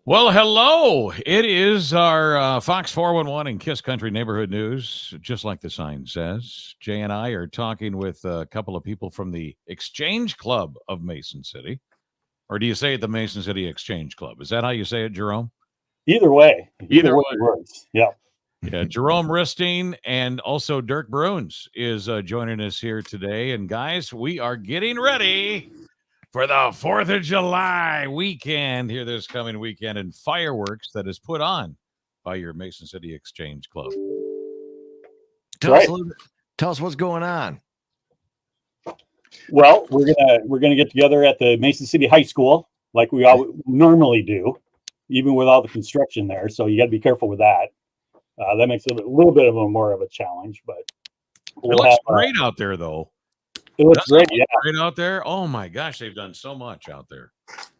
Well, hello. It is our Fox 411 and Kiss Country Neighborhood News, just like the sign says. Jay and I are talking with a couple of people from the Exchange Club of Mason City. Or do you say it the Mason City Exchange Club? Is that how you say it, Jerome? Either way Either way. works. Yeah. Yeah, Jerome Ristine and also Dirk Bruns is joining us here today. And guys, we are getting ready for the 4th of July weekend here this coming weekend and fireworks that is put on by your Mason City Exchange Club. Tell us what's going on. Well, we're gonna get together at the Mason City High School like we all normally do, even with all the construction there. So you got to be careful with that. That makes it a little bit of a more of a challenge, but it looks great out there, though. It looks great, yeah. Great out there. Oh my gosh, they've done so much out there.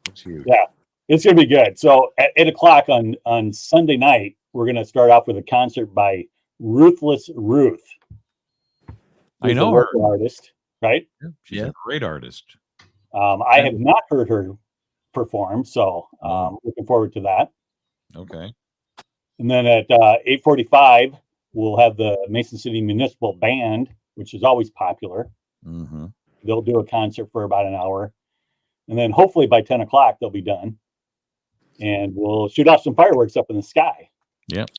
It's huge. Yeah, it's gonna be good. So at 8:00 on Sunday night, we're gonna start off with a concert by Ruthless Ruth. I know her. Artist, right? Yeah, she's a great artist. I have not heard her perform, so looking forward to that. Okay. And then at 8:45, we'll have the Mason City Municipal Band, which is always popular. Mm-hmm. They'll do a concert for about an hour. And then hopefully by 10 o'clock, they'll be done. And we'll shoot off some fireworks up in the sky. Yep.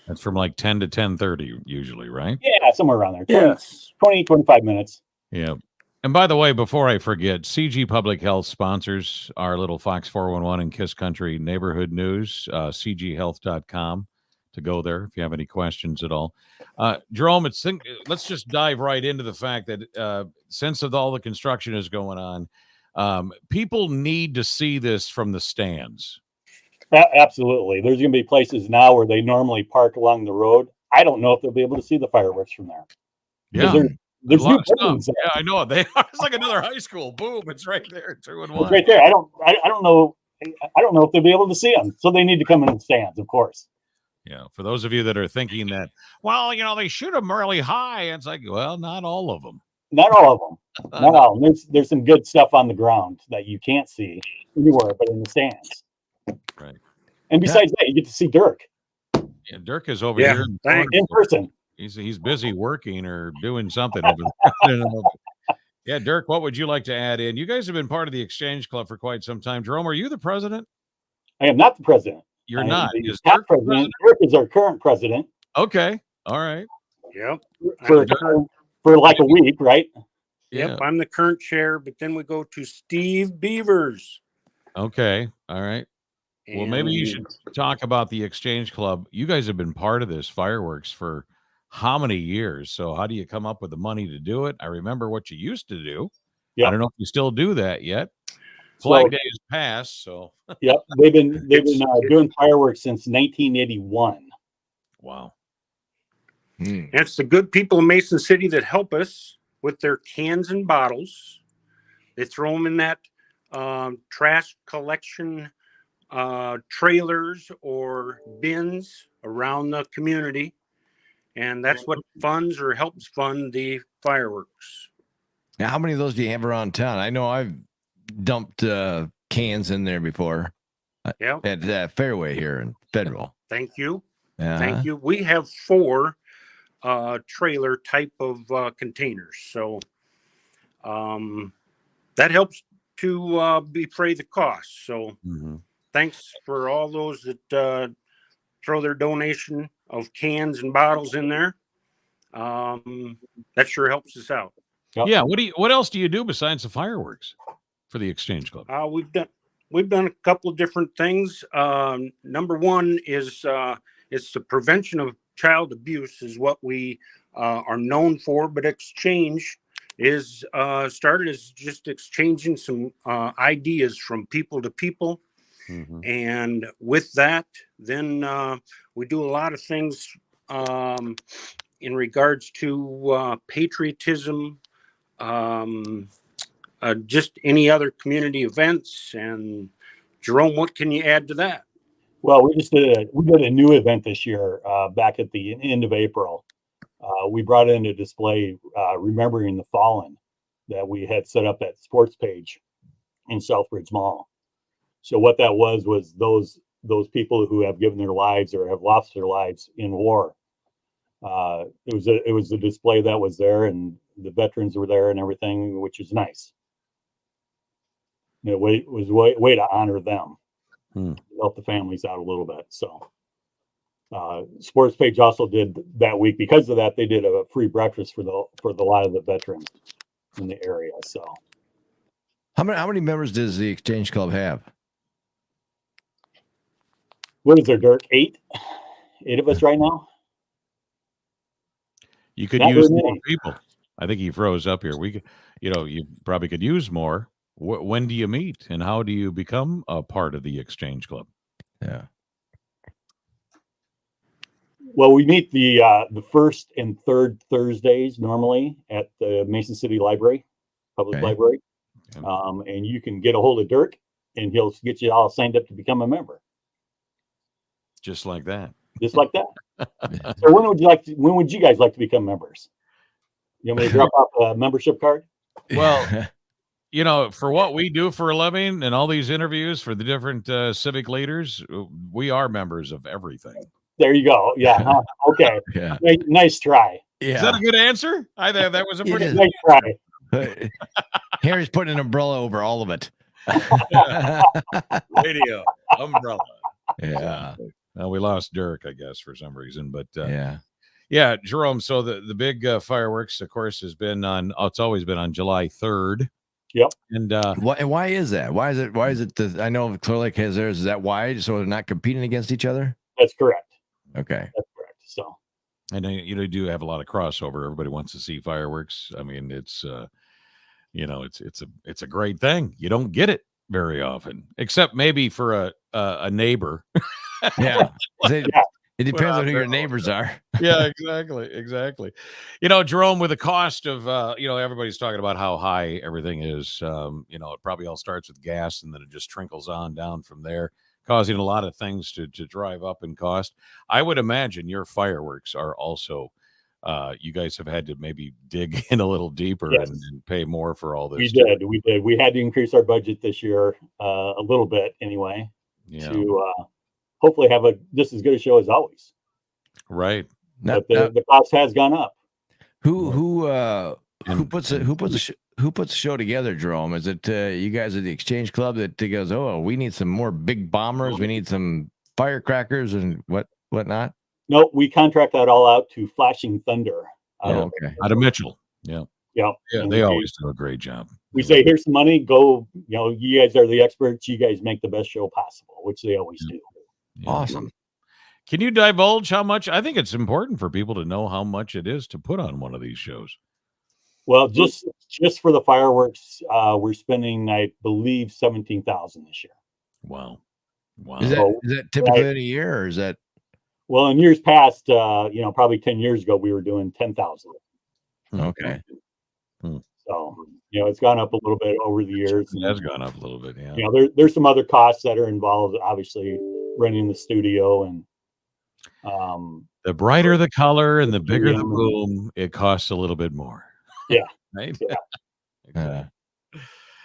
That's from like 10 to 10:30 usually, right? Yeah, somewhere around there. 25 minutes. Yeah. And by the way, before I forget, CG Public Health sponsors our little Fox 411 and Kiss Country Neighborhood News, cghealth.com, to go there if you have any questions at all. Jerome, let's just dive right into the fact that since all the construction is going on, people need to see this from the stands. Absolutely. There's going to be places now where they normally park along the road. I don't know if they'll be able to see the fireworks from there. Yeah. There's new buildings. Yeah, I know. It's like another high school. Boom! It's right there, 2 and 1. It's right there. I don't know if they'll be able to see them. So they need to come in the stands, of course. Yeah. For those of you that are thinking that, well, they shoot them really high. It's like, well, not all of them. Not all of them. Not all. There's some good stuff on the ground that you can't see anywhere but in the stands. Right. And besides that, you get to see Dirk. Yeah, Dirk is over here in person. He's busy working or doing something over there. Yeah, Dirk, what would you like to add in? You guys have been part of the Exchange Club for quite some time. Jerome, are you the president? I am not the president. You're not. Is Dirk president? Dirk is our current president. Okay. All right. Yep. For like a week, right? Yep. I'm the current chair, but then we go to Steve Beavers. Okay. All right. Well, maybe you should talk about the Exchange Club. You guys have been part of this fireworks for how many years? So how do you come up with the money to do it? I remember what you used to do. Yep. I don't know if you still do that yet. Flag Day is passed, so. Yep, they've been doing fireworks since 1981. Wow. And it's the good people of Mason City that help us with their cans and bottles. They throw them in that trash collection trailers or bins around the community, and that's what funds or helps fund the fireworks. Now, how many of those do you have around town? I know I've dumped cans in there before. At Fairway here in Federal. Thank you. Thank you. We have 4 trailer type of containers, so that helps to defray the cost. So thanks for all those that throw their donation of cans and bottles in there. That sure helps us out. Yeah. What else do you do besides the fireworks for the Exchange Club? We've done a couple of different things. Number one is it's the prevention of child abuse is what we are known for, but Exchange is started as just exchanging some ideas from people to people. And with that, then we do a lot of things in regards to patriotism, just any other community events. And Jerome, what can you add to that? Well, we did a new event this year back at the end of April. We brought in a display remembering the fallen that we had set up at Sports Page in Southbridge Mall. So what that was those people who have given their lives or have lost their lives in war. It was a display that was there, and the veterans were there and everything, which is nice. It was a way to honor them, help the families out a little bit. So, Sports Page also did that week because of that. They did a free breakfast for the lot of the veterans in the area. So, how many members does the Exchange Club have? what is there, Dirk? 8 of us right now. You could Not use very more many. people. I think he froze up here. We could, you probably could use more. When do you meet, and how do you become a part of the Exchange Club? Yeah. Well, we meet the first and third Thursdays normally at the Mason City Library, Public Okay. Library. Okay. And you can get a hold of Dirk, and he'll get you all signed up to become a member, Just like that. just like that. So when would you guys like to become members? You want me to drop off a membership card? Well, for what we do for a living and all these interviews for the different civic leaders, we are members of everything. There you go. Yeah. Huh? Okay. yeah. Nice try. Is that a good answer? I think that was a pretty is. Nice try. Harry's putting an umbrella over all of it. radio umbrella. Yeah. Well, we lost Dirk, I guess, for some reason, but Yeah. Jerome. So the big fireworks, of course, has been on. It's always been on July 3rd. Yep. And Why is that? Why is it? I know Clear Lake has theirs. Is that why? So they're not competing against each other? That's correct. Okay. That's correct. So. And you do have a lot of crossover. Everybody wants to see fireworks. I mean, it's it's a great thing. You don't get it very often, except maybe for a neighbor. Yeah. It depends Well, on who your they're neighbors are. Yeah, exactly. Jerome, with the cost of everybody's talking about how high everything is. It probably all starts with gas and then it just trickles on down from there, causing a lot of things to drive up in cost. I would imagine your fireworks are also you guys have had to maybe dig in a little deeper Yes. and pay more for all this. We did. We had to increase our budget this year a little bit anyway to hopefully have just as good a show as always. Right. But the cost has gone up. Who puts the show together, Jerome? Is it you guys at the Exchange Club that goes, oh, we need some more big bombers, we need some firecrackers and whatnot? No, we contract that all out to Flashing Thunder. Out of Mitchell. Yeah. Yeah. Yeah, they always do a great job. We say, here's some money, go, you guys are the experts, you guys make the best show possible, which they always do. Yeah. Awesome. Can you divulge how much? I think it's important for people to know how much it is to put on one of these shows. Well, just for the fireworks, we're spending, I believe, $17,000 this year. Wow. Is that typically in a year, or is that? Well, in years past, probably 10 years ago, we were doing 10,000. Okay. So, it's gone up a little bit over the years. It has gone up a little bit. Yeah. There's some other costs that are involved, obviously, renting the studio and the brighter the color and the bigger the boom, it costs a little bit more. Yeah. Right. Yeah. Exactly.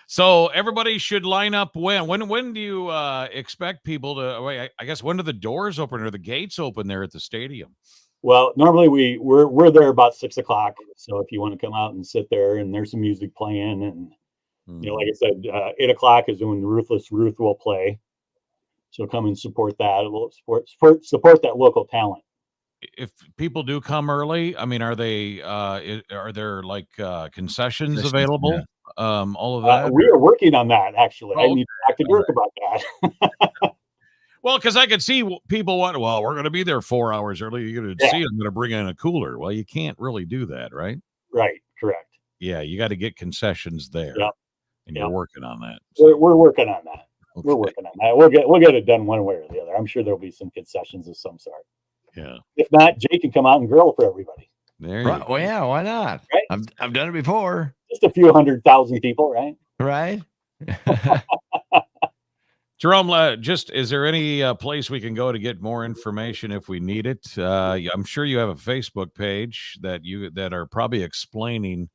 So everybody should line up. When do you expect people to? Wait, I guess when do the doors open or the gates open there at the stadium? Well, normally we're there about 6:00. So if you want to come out and sit there, and there's some music playing, and like I said, 8:00 is when Ruthless Ruth will play. So come and support that. Support that local talent. If people do come early, I mean, are there like concessions available? Yeah. All of that. We are working on that actually. I Oh, need to talk to Dirk about that. Well, because I could see people want. Well, we're going to be there 4 hours early. You're going to see. I'm going to bring in a cooler. Well, you can't really do that, right? Right. Correct. Yeah, you got to get concessions there. Yep. And you're working on that. We're working on that. Okay. We're working on that. We'll get it done one way or the other. I'm sure there'll be some concessions of some sort. Yeah. If not, Jake can come out and grill for everybody. There you Right. go. Well, yeah, why not? Right. I've done it before. Just a few 100,000 people, right? Right. Jerome, is there any place we can go to get more information if we need it? I'm sure you have a Facebook page that are probably explaining.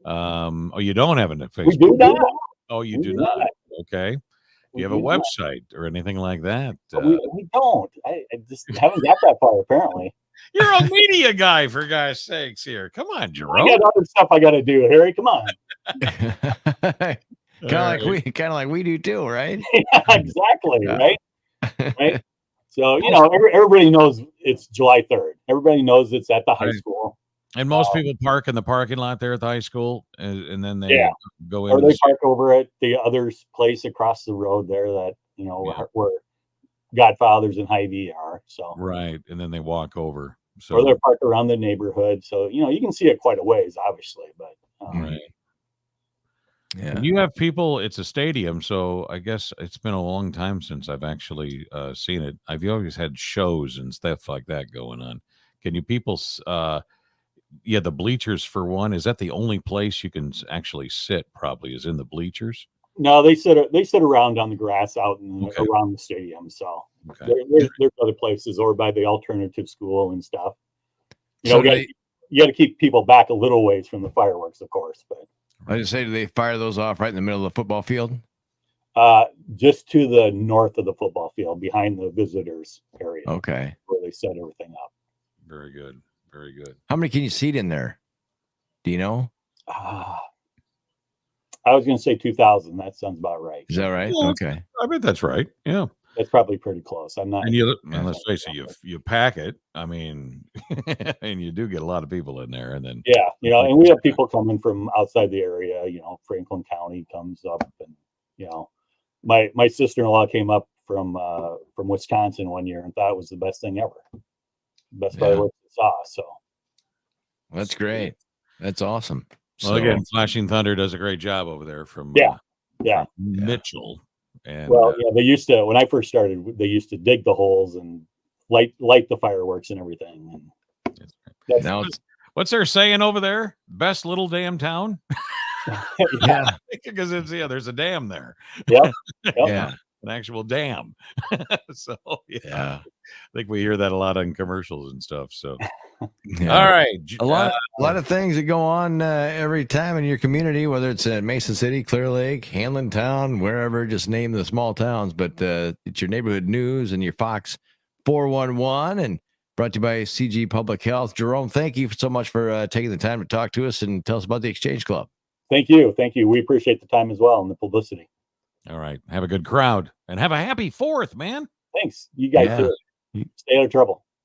You don't have a Facebook. We do not. Oh, you do not. Okay. Do you have a website or anything like that? We don't. I just haven't got that far, apparently. You're a media guy, for God's sakes here. Come on, I Jerome. got other stuff I got to do, Harry. Come on. Kind of like we do too, right? Yeah, exactly. Yeah. Right. Right. So, everybody knows it's July 3rd. Everybody knows it's at the high Right. school. And most people park in the parking lot there at the high school, and then they Yeah. go Or in. they park over at the other place across the road there that, where Godfathers and Hy-Vee are. So, Right, and then they walk over. So or they're parked around the neighborhood. So, you can see it quite a ways, obviously, but right. Yeah. And you have people. It's a stadium, so I guess it's been a long time since I've actually seen it. I've always had shows and stuff like that going on. Can you people? The bleachers for one. Is that the only place you can actually sit? Probably is in the bleachers. no, they sit around on the grass out Okay. around the stadium. So Okay. there's other places or by the alternative school and stuff. So you got to keep people back a little ways from the fireworks, of course, but I just say, do they fire those off right in the middle of the football field? just to the north of the football field, behind the visitors area, Okay. where they set everything up. Very good. Very good. How many can you seat in there? Do you know? I was going to say 2,000. That sounds about right. Is that right? Yeah. Okay. I bet that's right. Yeah. That's probably pretty close. I'm not. And let's face it, you pack it. I mean, and you do get a lot of people in there, and then Yeah, and we have people coming from outside the area. Franklin County comes up, and my sister-in-law came up from Wisconsin one year and thought it was the best thing ever, best fireworks I saw. So That's great. That's awesome. well, again, Flashing Thunder does a great job over there from Yeah. Mitchell. And they used to, when I first started, they used to dig the holes and light the fireworks and everything. And now what's their saying over there? Best little damn town. yeah. Because there's a dam there. Yep. Yeah. An actual dam. So Yeah. I think we hear that a lot on commercials and stuff. So Yeah. all right. A lot of things that go on every time in your community, whether it's Mason City, Clear Lake, Hanlon Town, wherever, just name the small towns. But it's your neighborhood news and your Fox 411, and brought to you by CG Public Health. Jerome, thank you so much for taking the time to talk to us and tell us about the Exchange Club. Thank you. We appreciate the time as well and the publicity. All right. Have a good crowd and have a happy 4th, man. Thanks. You guys too. Stay out of trouble.